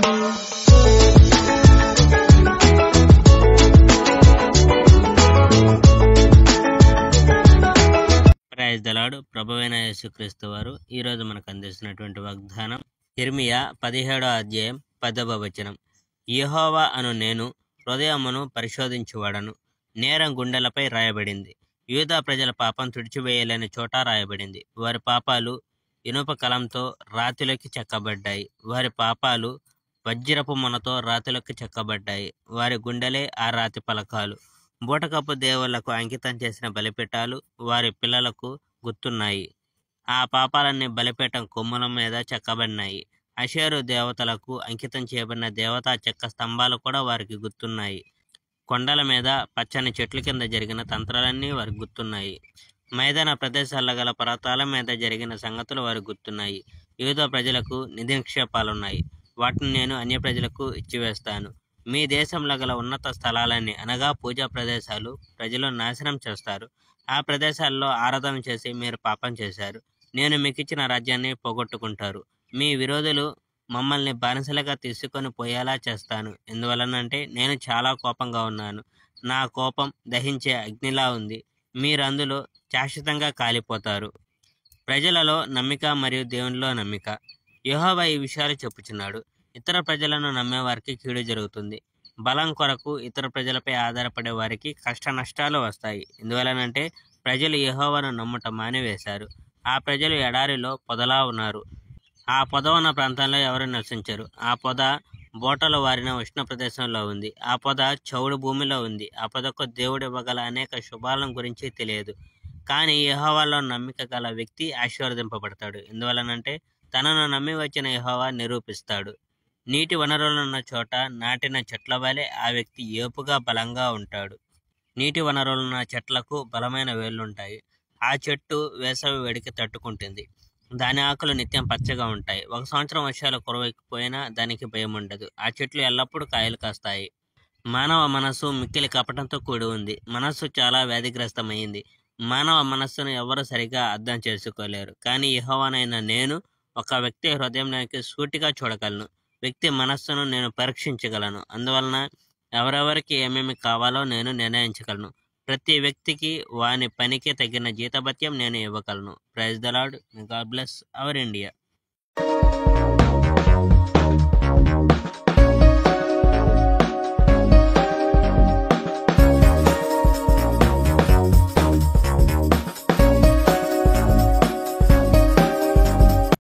Praise the lord. ప్రభువైన యేసుక్రీస్తు వారు ఈరోజు మనకు అందిస్తున్నటువంటి వాగ్దానం యిర్మీయా 17వ అధ్యాయం 10వ వచనం. యెహోవా అను నేను హృదయమును పరిశోధించువాడను, నేరం గుండెలపై రాయబడింది. యూదా ప్రజల పాపం తుడిచివేయలేని చోట రాయబడింది. వారి పాపాలు ఇనుప కలంతో రాతిలోకి చెక్కబడ్డాయి. వారి పాపాలు వజ్రపు మొనతో రాతిలోకి చెక్కబడ్డాయి. వారి గుండెలే ఆ రాతి పలకాలు. బూటకపు దేవుళ్లకు అంకితం చేసిన బలిపీఠాలు వారి పిల్లలకు గుర్తున్నాయి. ఆ పాపాలన్నీ బలిపీఠం కొమ్ముల మీద చెక్కబడినాయి. అషేరు దేవతలకు అంకితం చేయబడిన దేవతా చెక్క స్తంభాలు కూడా వారికి గుర్తున్నాయి. కొండల మీద పచ్చని చెట్ల కింద జరిగిన తంత్రాలన్నీ వారికి గుర్తున్నాయి. మైదాన ప్రదేశాల్లో గల పర్వతాల మీద జరిగిన సంగతులు వారికి గుర్తున్నాయి. యూదా ప్రజలకు నిధి నిక్షేపాలున్నాయి. వాటిని నేను అన్య ప్రజలకు ఇచ్చివేస్తాను. మీ దేశంలో గల ఉన్నత స్థలాలన్నీ అనగా పూజా ప్రదేశాలు ప్రజలు నాశనం చేస్తారు. ఆ ప్రదేశాల్లో ఆరాధన చేసి మీరు పాపం చేశారు. నేను మీకు ఇచ్చిన రాజ్యాన్ని పోగొట్టుకుంటారు. మీ విరోధులు మమ్మల్ని బానిసలుగా తీసుకొని పోయేలా చేస్తాను. ఎందువలనంటే నేను చాలా కోపంగా ఉన్నాను. నా కోపం దహించే అగ్నిలా ఉంది. మీరు అందులో శాశ్వతంగా కాలిపోతారు. ప్రజలలో నమ్మిక మరియు దేవునిలో నమ్మిక. యెహోవా ఈ విషయాలు చెప్పుచున్నాడు. ఇతర ప్రజలను నమ్మేవారికి కీడు జరుగుతుంది. బలం కొరకు ఇతర ప్రజలపై ఆధారపడే వారికి కష్ట నష్టాలు వస్తాయి. ఎందువలనంటే ప్రజలు యెహోవాను నమ్ముట మానివేశారు. ఆ ప్రజలు ఎడారిలో పొదలా ఉన్నారు. ఆ పొద ఉన్న ప్రాంతంలో ఎవరు నివసించరు. ఆ పొద బోటలు వారిన ఉష్ణ ప్రదేశంలో ఉంది. ఆ పొద చౌడు భూమిలో ఉంది. ఆ పొదకు దేవుడు ఇవ్వగల అనేక శుభాలను గురించి తెలియదు. కానీ యెహోవాలో నమ్మిక గల వ్యక్తి ఆశీర్వదింపబడతాడు. ఎందువలనంటే తనను నమ్మి వచ్చిన యెహోవా నిరూపిస్తాడు. నీటి వనరులున్న చోట నాటిన చెట్ల వలె ఆ వ్యక్తి ఏపుగా బలంగా ఉంటాడు. నీటి వనరులున్న చెట్లకు బలమైన వేళ్లుంటాయి. ఆ చెట్టు వేసవి వేడికి తట్టుకుంటుంది. దాని ఆకులు నిత్యం పచ్చగా ఉంటాయి. 1 సంవత్సరం వర్షాలు కురవకపోయినా దానికి భయం ఉండదు. ఆ చెట్లు ఎల్లప్పుడూ కాయలు కాస్తాయి. మానవ మనస్సు మిక్కిలి కపటంతో కూడి ఉంది. మనస్సు చాలా వ్యాధిగ్రస్తమైంది. మానవ మనస్సును ఎవరు సరిగా అర్థం చేసుకోలేరు. కానీ యెహోవానైన నేను ఒక వ్యక్తి హృదయంలోకి సూటిగా చూడగలను. వ్యక్తి మనస్సును నేను పరీక్షించగలను. అందువలన ఎవరెవరికి ఏమేమి కావాలో నేను నిర్ణయించగలను. ప్రతి వ్యక్తికి వాని పనికి తగిన జీతభత్యం నేను ఇవ్వగలను. Praise the lord. God bless our India.